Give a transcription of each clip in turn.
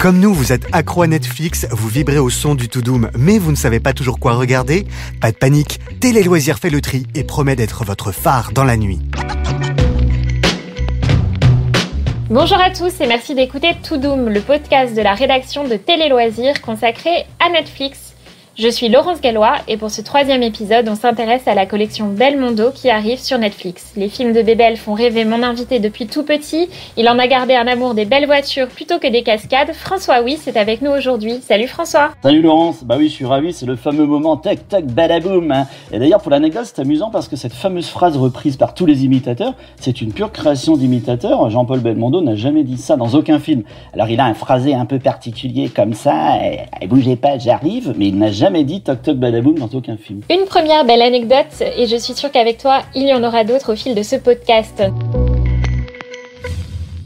Comme nous, vous êtes accro à Netflix, vous vibrez au son du To-Doom, mais vous ne savez pas toujours quoi regarder? Pas de panique, Télé Loisirs fait le tri et promet d'être votre phare dans la nuit. Bonjour à tous et merci d'écouter To-Doom, le podcast de la rédaction de Télé Loisirs consacré à Netflix. Je suis Laurence Gallois et pour ce 3e épisode, on s'intéresse à la collection Belmondo qui arrive sur Netflix. Les films de Bébel font rêver mon invité depuis tout petit. Il en a gardé un amour des belles voitures plutôt que des cascades. François Wyss est avec nous aujourd'hui. Salut François. Salut Laurence, bah oui je suis ravi, c'est le fameux moment tac tac badaboum. Et d'ailleurs pour l'anecdote c'est amusant parce que cette fameuse phrase reprise par tous les imitateurs, c'est une pure création d'imitateurs. Jean-Paul Belmondo n'a jamais dit ça dans aucun film. Alors il a un phrasé un peu particulier comme ça, et bougez pas j'arrive, mais il n'a jamais dit toc toc badaboum dans aucun film. Une première belle anecdote et je suis sûre qu'avec toi il y en aura d'autres au fil de ce podcast.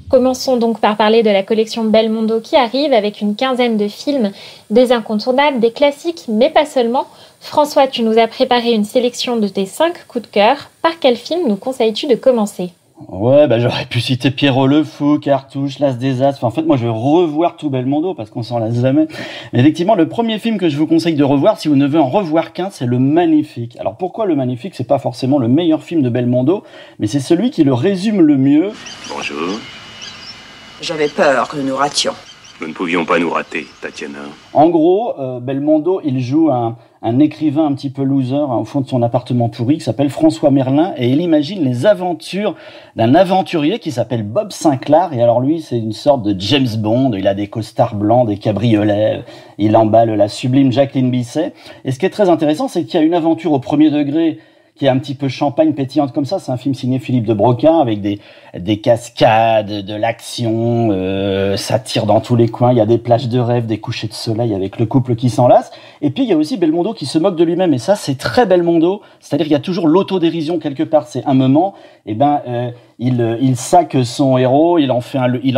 Commençons donc par parler de la collection Belmondo qui arrive avec une quinzaine de films, des incontournables, des classiques, mais pas seulement. François, tu nous as préparé une sélection de tes 5 coups de cœur. Par quel film nous conseilles-tu de commencer ? Ouais, bah j'aurais pu citer Pierrot le Fou, Cartouche, L'As des As. Enfin, en fait, moi, je vais revoir tout Belmondo parce qu'on s'en lasse jamais. Mais effectivement, le premier film que je vous conseille de revoir, si vous ne devez en revoir qu'un, c'est Le Magnifique. Alors, pourquoi Le Magnifique ? C'est pas forcément le meilleur film de Belmondo, mais c'est celui qui le résume le mieux. Bonjour. J'avais peur que nous nous rations. Nous ne pouvions pas nous rater, Tatiana. En gros, Belmondo, il joue un écrivain un petit peu loser au fond de son appartement pourri qui s'appelle François Merlin et il imagine les aventures d'un aventurier qui s'appelle Bob Sinclair. Et alors lui, c'est une sorte de James Bond. Il a des costards blancs, des cabriolets. Il emballe la sublime Jacqueline Bisset. Et ce qui est très intéressant, c'est qu'il y a une aventure au premier degré qui est un petit peu champagne pétillante comme ça. C'est un film signé Philippe de Broca avec des cascades, de l'action, ça tire dans tous les coins. Il y a des plages de rêve, des couchers de soleil avec le couple qui s'enlace. Et puis il y a aussi Belmondo qui se moque de lui-même. Et ça, c'est très Belmondo. C'est-à-dire qu'il y a toujours l'autodérision quelque part. C'est un moment, il saque son héros, il en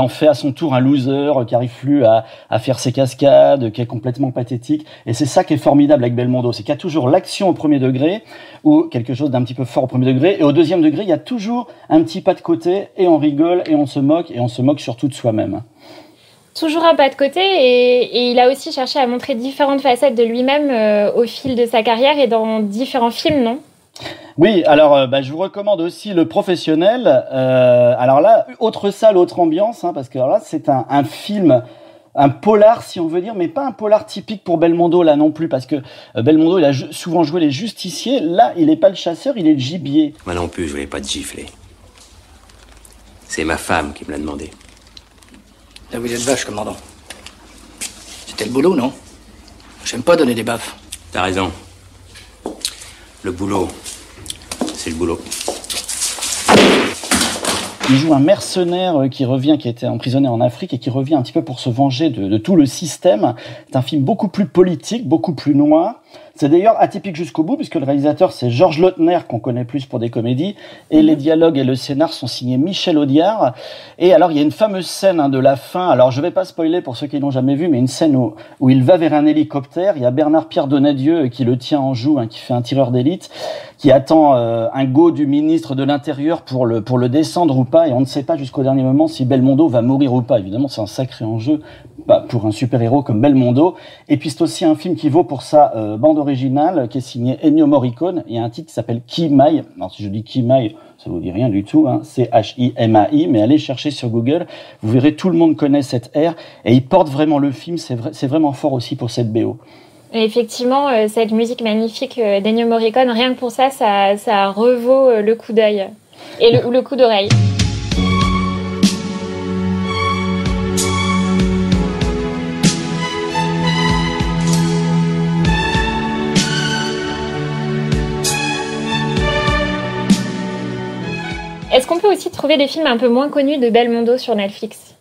fait à son tour un loser qui arrive plus à faire ses cascades, qui est complètement pathétique. Et c'est ça qui est formidable avec Belmondo, c'est qu'il y a toujours l'action au premier degré ou quelque chose d'un petit peu fort au premier degré, et au deuxième degré, il y a toujours un petit pas de côté et on rigole et on se moque surtout de soi-même. Toujours un pas de côté et il a aussi cherché à montrer différentes facettes de lui-même au fil de sa carrière et dans différents films, non ? Oui, alors je vous recommande aussi Le Professionnel. Alors là, autre salle, autre ambiance, parce que alors là, c'est un film, un polar si on veut dire, mais pas un polar typique pour Belmondo là non plus, parce que Belmondo il a souvent joué les justiciers. Là, il n'est pas le chasseur, il est le gibier. Moi non plus, je voulais pas te gifler. C'est ma femme qui me l'a demandé. Là, vous êtes vache, commandant. C'était le boulot, non ? J'aime pas donner des baffes. T'as raison. Le boulot, c'est le boulot. Il joue un mercenaire qui était emprisonné en Afrique et qui revient un petit peu pour se venger de tout le système. C'est un film beaucoup plus politique, beaucoup plus noir. C'est d'ailleurs atypique jusqu'au bout, puisque le réalisateur, c'est Georges Lautner, qu'on connaît plus pour des comédies, et les dialogues et le scénar sont signés Michel Audiard. Et alors, il y a une fameuse scène de la fin, alors je vais pas spoiler pour ceux qui l'ont jamais vu, mais une scène où il va vers un hélicoptère, il y a Bernard-Pierre Donadieu qui le tient en joue, qui fait un tireur d'élite, qui attend un go du ministre de l'Intérieur pour le descendre ou pas, et on ne sait pas jusqu'au dernier moment si Belmondo va mourir ou pas. Évidemment, c'est un sacré enjeu pour un super-héros comme Belmondo. Et puis c'est aussi un film qui vaut pour sa bande originale, qui est signée Ennio Morricone. Il y a un titre qui s'appelle Chi-Mai. Alors si je dis Chi-Mai, ça vous dit rien du tout, c'est H-I-M-A-I, mais allez chercher sur Google, vous verrez, tout le monde connaît cette air, et il porte vraiment le film, c'est vraiment fort aussi pour cette BO. Et effectivement, cette musique magnifique d'Ennio Morricone, rien que pour ça revaut le coup d'œil et le coup d'oreille. Est-ce qu'on peut aussi trouver des films un peu moins connus de Belmondo sur Netflix ?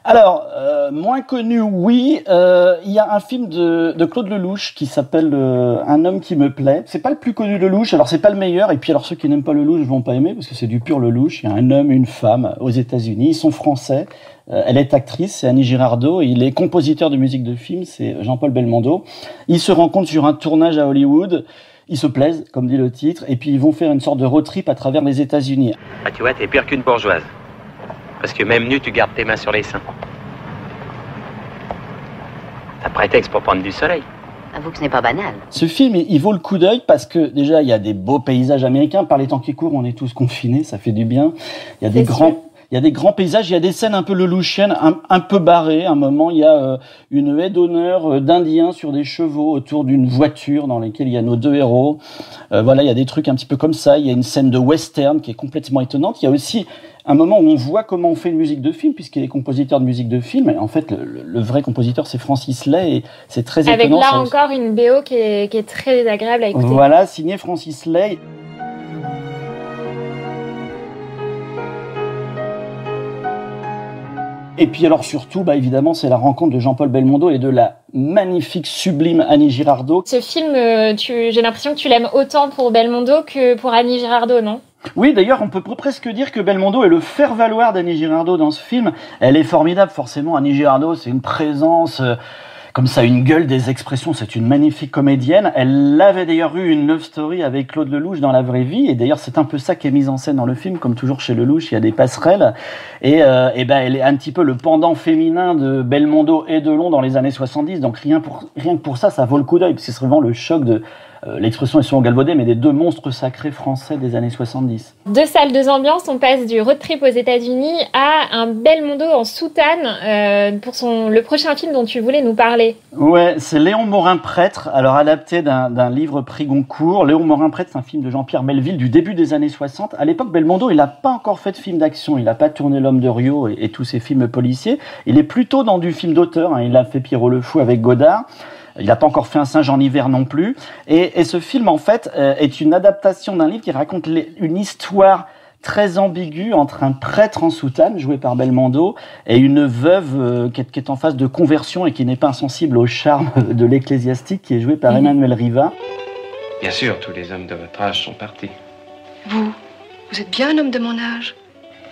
Alors, moins connu, oui. Il y a un film de Claude Lelouch qui s'appelle Un homme qui me plaît. C'est pas le plus connu de Lelouch, alors c'est pas le meilleur. Et puis alors ceux qui n'aiment pas Lelouch vont pas aimer parce que c'est du pur Lelouch. Il y a un homme, une femme aux États-Unis. Ils sont français. Elle est actrice, c'est Annie Girardot. Et il est compositeur de musique de film, c'est Jean-Paul Belmondo. Ils se rencontrent sur un tournage à Hollywood. Ils se plaisent, comme dit le titre, et puis ils vont faire une sorte de road trip à travers les États-Unis. Ah, tu vois, t'es pire qu'une bourgeoise. Parce que même nu, tu gardes tes mains sur les seins. Un prétexte pour prendre du soleil. Avoue que ce n'est pas banal. Ce film, il vaut le coup d'œil parce que déjà, il y a des beaux paysages américains. Par les temps qui courent, on est tous confinés, ça fait du bien. Il y a des grands paysages, il y a des scènes un peu lelouchiennes, un peu barrées. À un moment, il y a une haie d'honneur d'Indiens sur des chevaux autour d'une voiture dans laquelle il y a nos deux héros. Voilà, il y a des trucs un petit peu comme ça. Il y a une scène de western qui est complètement étonnante. Il y a aussi un moment où on voit comment on fait une musique de film, puisqu'il est compositeur de musique de film. Et en fait, le vrai compositeur, c'est Francis Lay, et c'est très étonnant. Avec là encore une BO qui est très agréable à écouter. Voilà, signé Francis Lay. Et puis alors surtout, évidemment, c'est la rencontre de Jean-Paul Belmondo et de la magnifique, sublime Annie Girardot. Ce film, j'ai l'impression que tu l'aimes autant pour Belmondo que pour Annie Girardot, non ? Oui, d'ailleurs, on peut presque dire que Belmondo est le faire-valoir d'Annie Girardot dans ce film. Elle est formidable, forcément. Annie Girardot, c'est une présence... comme ça, une gueule, des expressions, c'est une magnifique comédienne. Elle avait d'ailleurs eu une love story avec Claude Lelouch dans la vraie vie, et d'ailleurs c'est un peu ça qui est mis en scène dans le film, comme toujours chez Lelouch, il y a des passerelles, et elle est un petit peu le pendant féminin de Belmondo et Delon dans les années 70, donc rien que pour ça vaut le coup d'œil, parce que c'est vraiment le choc de... l'expression est souvent galvaudée, mais des deux monstres sacrés français des années 70. Deux salles, deux ambiances, on passe du road trip aux États-Unis à un Belmondo en soutane pour le prochain film dont tu voulais nous parler. Ouais, c'est Léon Morin prêtre, alors adapté d'un livre prix Goncourt. Léon Morin prêtre, c'est un film de Jean-Pierre Melville du début des années 60. À l'époque, Belmondo, il n'a pas encore fait de film d'action, il n'a pas tourné L'Homme de Rio et tous ses films policiers. Il est plutôt dans du film d'auteur, hein. Il a fait Pierrot le Fou avec Godard. Il n'a pas encore fait Un singe en hiver non plus. Et ce film, en fait, est une adaptation d'un livre qui raconte une histoire très ambiguë entre un prêtre en soutane, joué par Belmondo, et une veuve qui est en phase de conversion et qui n'est pas insensible au charme de l'ecclésiastique, qui est joué par Emmanuel Riva. Bien sûr, tous les hommes de votre âge sont partis. Vous êtes bien un homme de mon âge.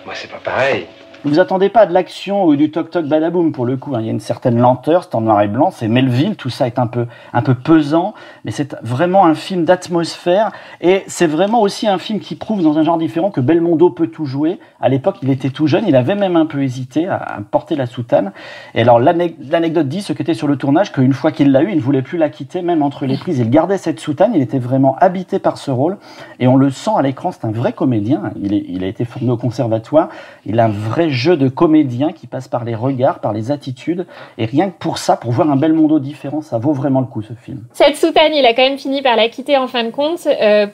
Moi, c'est pas pareil. Vous attendez pas de l'action ou du toc-toc badaboum pour le coup, hein. Il y a une certaine lenteur, c'est en noir et blanc, c'est Melville, tout ça est un peu pesant, mais c'est vraiment un film d'atmosphère, et c'est vraiment aussi un film qui prouve dans un genre différent que Belmondo peut tout jouer. À l'époque, il était tout jeune, il avait même un peu hésité à porter la soutane. Et alors l'anecdote dit, ceux qui étaient sur le tournage, qu'une fois qu'il l'a eu, il ne voulait plus la quitter, même entre les prises. Il gardait cette soutane, il était vraiment habité par ce rôle, et on le sent à l'écran, c'est un vrai comédien. Il a été formé au conservatoire, il a un vrai jeu de comédien qui passe par les regards, par les attitudes, et rien que pour ça, pour voir un Belmondo différent, ça vaut vraiment le coup, ce film. Cette soutane, il a quand même fini par la quitter en fin de compte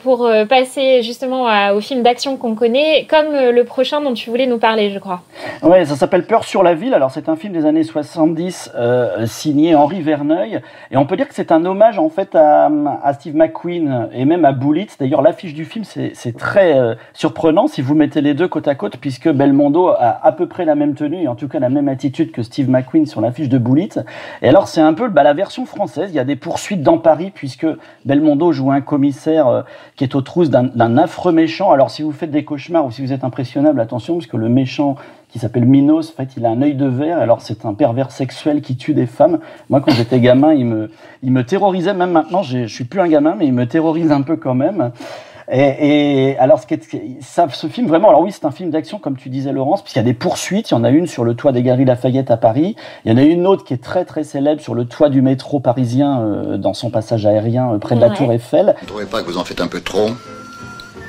pour passer justement au film d'action qu'on connaît, comme le prochain dont tu voulais nous parler, je crois. Ouais, ça s'appelle Peur sur la ville. Alors c'est un film des années 70 signé Henri Verneuil, et on peut dire que c'est un hommage en fait à Steve McQueen et même à Bullitt. D'ailleurs, l'affiche du film c'est très surprenant si vous mettez les deux côte à côte, puisque Belmondo a à peu près la même tenue et en tout cas la même attitude que Steve McQueen sur l'affiche de Bullitt. Et alors c'est un peu la version française. Il y a des poursuites dans Paris puisque Belmondo joue un commissaire qui est aux trousses d'un affreux méchant. Alors si vous faites des cauchemars ou si vous êtes impressionnable, attention, parce que le méchant qui s'appelle Minos, en fait, il a un œil de verre. Alors c'est un pervers sexuel qui tue des femmes. Moi, quand j'étais gamin, il me terrorisait. Même maintenant, je suis plus un gamin, mais il me terrorise un peu quand même. Et alors, ce film, vraiment, alors oui, c'est un film d'action, comme tu disais, Laurence, puisqu'il y a des poursuites. Il y en a une sur le toit des Galeries Lafayette à Paris. Il y en a une autre qui est très, très célèbre sur le toit du métro parisien, dans son passage aérien, près de la Tour Eiffel. Vous ne trouvez pas que vous en faites un peu trop?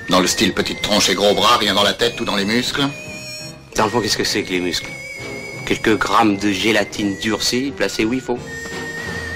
Dans le style petite tronche et gros bras, rien dans la tête, tout dans les muscles? Dans le fond, qu'est-ce que c'est que les muscles? Quelques grammes de gélatine durcie placés où il faut.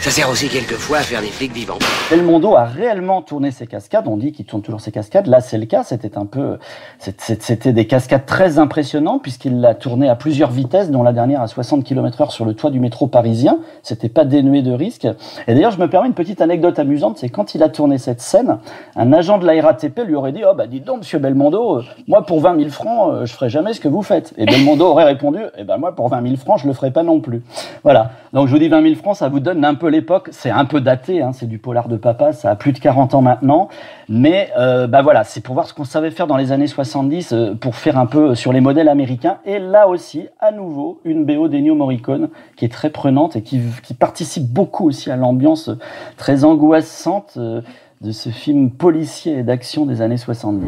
Ça sert aussi quelquefois à faire des flics vivants. Belmondo a réellement tourné ses cascades. On dit qu'il tourne toujours ses cascades. Là, c'est le cas. C'était des cascades très impressionnantes puisqu'il l'a tourné à plusieurs vitesses, dont la dernière à 60 km/h sur le toit du métro parisien. C'était pas dénué de risque. Et d'ailleurs, je me permets une petite anecdote amusante. C'est quand il a tourné cette scène, un agent de la RATP lui aurait dit: "Oh, bah, dites donc, monsieur Belmondo, moi, pour 20 000 francs, je ferai jamais ce que vous faites." Et Belmondo aurait répondu: "Eh ben, moi, pour 20 000 francs, je le ferai pas non plus." Voilà. Donc, je vous dis 20 000 francs, ça vous donne un peu l'époque. C'est un peu daté, hein, c'est du polar de papa, ça a plus de 40 ans maintenant, mais voilà, c'est pour voir ce qu'on savait faire dans les années 70 pour faire un peu sur les modèles américains. Et là aussi, à nouveau, une BO d'Ennio Morricone qui est très prenante et qui participe beaucoup aussi à l'ambiance très angoissante de ce film policier et d'action des années 70.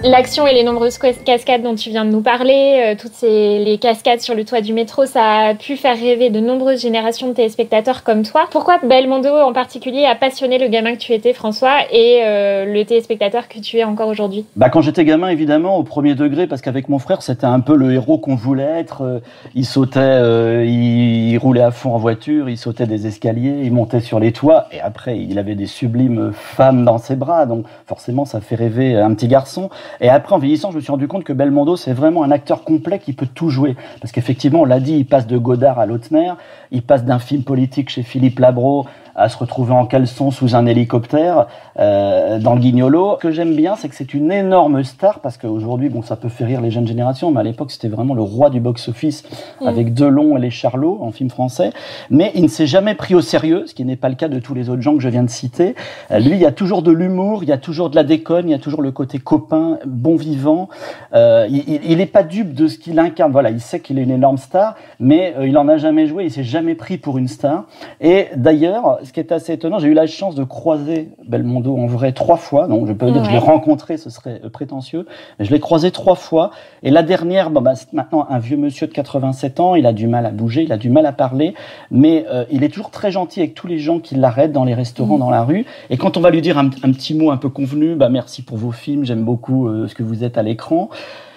L'action et les nombreuses cascades dont tu viens de nous parler, les cascades sur le toit du métro, ça a pu faire rêver de nombreuses générations de téléspectateurs comme toi. Pourquoi Belmondo en particulier a passionné le gamin que tu étais, François, et le téléspectateur que tu es encore aujourd'hui? Quand j'étais gamin, évidemment, au premier degré, parce qu'avec mon frère, c'était un peu le héros qu'on voulait être. Il sautait, il roulait à fond en voiture, il sautait des escaliers, il montait sur les toits, et après, il avait des sublimes femmes dans ses bras, donc forcément, ça fait rêver un petit garçon. Et après, en vieillissant, je me suis rendu compte que Belmondo, c'est vraiment un acteur complet qui peut tout jouer. Parce qu'effectivement, on l'a dit, il passe de Godard à Lautner, il passe d'un film politique chez Philippe Labro à se retrouver en caleçon sous un hélicoptère dans le Guignolo. Ce que j'aime bien, c'est que c'est une énorme star, parce qu'aujourd'hui, ça peut faire rire les jeunes générations, mais à l'époque, c'était vraiment le roi du box-office avec Delon et les Charlots en film français. Mais il ne s'est jamais pris au sérieux, ce qui n'est pas le cas de tous les autres gens que je viens de citer. Lui, il y a toujours de l'humour, il y a toujours de la déconne, il y a toujours le côté copain, bon vivant. Il n'est pas dupe de ce qu'il incarne. Voilà, il sait qu'il est une énorme star, mais il en a jamais joué, il s'est jamais pris pour une star. Et d'ailleurs, ce qui est assez étonnant, j'ai eu la chance de croiser Belmondo en vrai 3 fois. Donc, je peux dire que je l'ai rencontré, ce serait prétentieux. Mais je l'ai croisé 3 fois. Et la dernière, c'est maintenant un vieux monsieur de 87 ans. Il a du mal à bouger, il a du mal à parler. Mais il est toujours très gentil avec tous les gens qui l'arrêtent dans les restaurants, dans la rue. Et quand on va lui dire un petit mot un peu convenu, merci pour vos films, j'aime beaucoup ce que vous êtes à l'écran.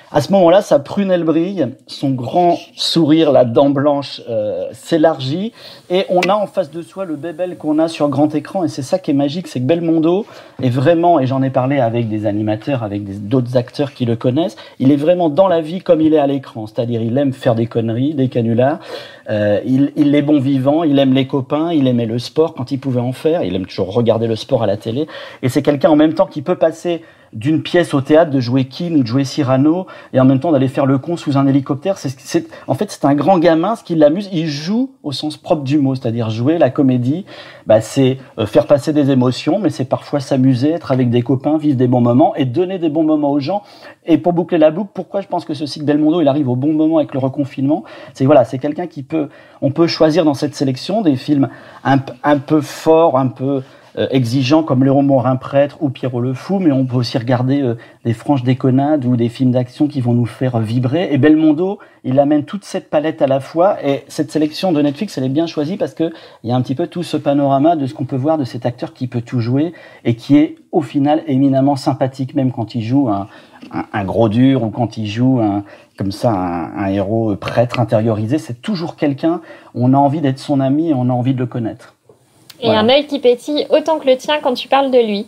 À ce moment-là, sa prunelle brille, son grand sourire, la dent blanche s'élargit, et on a en face de soi le bébel qu'on a sur grand écran, et c'est ça qui est magique, c'est que Belmondo est vraiment, et j'en ai parlé avec des animateurs, avec d'autres acteurs qui le connaissent, il est vraiment dans la vie comme il est à l'écran, c'est-à-dire il aime faire des conneries, des canulars, il est bon vivant, il aime les copains, il aimait le sport quand il pouvait en faire, il aime toujours regarder le sport à la télé, et c'est quelqu'un en même temps qui peut passer d'une pièce au théâtre, de jouer Keane ou de jouer Cyrano, et en même temps d'aller faire le con sous un hélicoptère. En fait, c'est un grand gamin, ce qui l'amuse. Il joue au sens propre du mot, c'est-à-dire jouer la comédie. C'est faire passer des émotions, mais c'est parfois s'amuser, être avec des copains, vivre des bons moments et donner des bons moments aux gens. Et pour boucler la boucle, pourquoi je pense que ce cycle Belmondo, il arrive au bon moment avec le reconfinement, c'est quelqu'un on peut choisir dans cette sélection des films un peu forts, un peu exigeants comme Léon Morin prêtre ou Pierrot le Fou, mais on peut aussi regarder des franches déconnades ou des films d'action qui vont nous faire vibrer. Et Belmondo, il amène toute cette palette à la fois, et cette sélection de Netflix, elle est bien choisie parce que il y a un petit peu tout ce panorama de ce qu'on peut voir de cet acteur qui peut tout jouer et qui est au final éminemment sympathique, même quand il joue un gros dur ou quand il joue un héros prêtre intériorisé. C'est toujours quelqu'un, on a envie d'être son ami et on a envie de le connaître. Et un œil qui pétille autant que le tien quand tu parles de lui.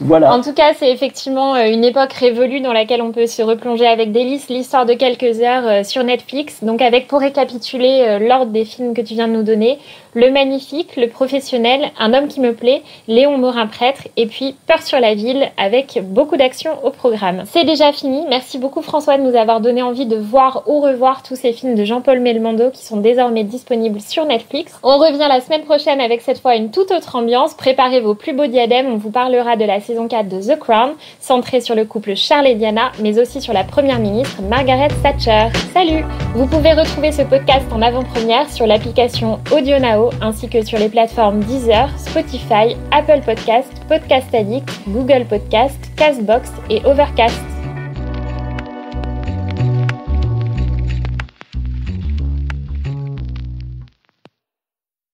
Voilà. En tout cas, c'est effectivement une époque révolue dans laquelle on peut se replonger avec délice, l'histoire de quelques heures sur Netflix. Donc avec, pour récapituler l'ordre des films que tu viens de nous donner, Le Magnifique, Le Professionnel, Un homme qui me plaît, Léon Morin prêtre, et puis Peur sur la ville, avec beaucoup d'action au programme. C'est déjà fini. Merci beaucoup François de nous avoir donné envie de voir ou revoir tous ces films de Jean-Paul Belmondo qui sont désormais disponibles sur Netflix. On revient la semaine prochaine avec cette fois une toute autre ambiance. Préparez vos plus beaux diadèmes, on vous parlera de la saison 4 de The Crown, centrée sur le couple Charles et Diana, mais aussi sur la première ministre Margaret Thatcher. Salut! Vous pouvez retrouver ce podcast en avant-première sur l'application Audionao, ainsi que sur les plateformes Deezer, Spotify, Apple Podcast, Podcast Addict, Google Podcast, Castbox et Overcast.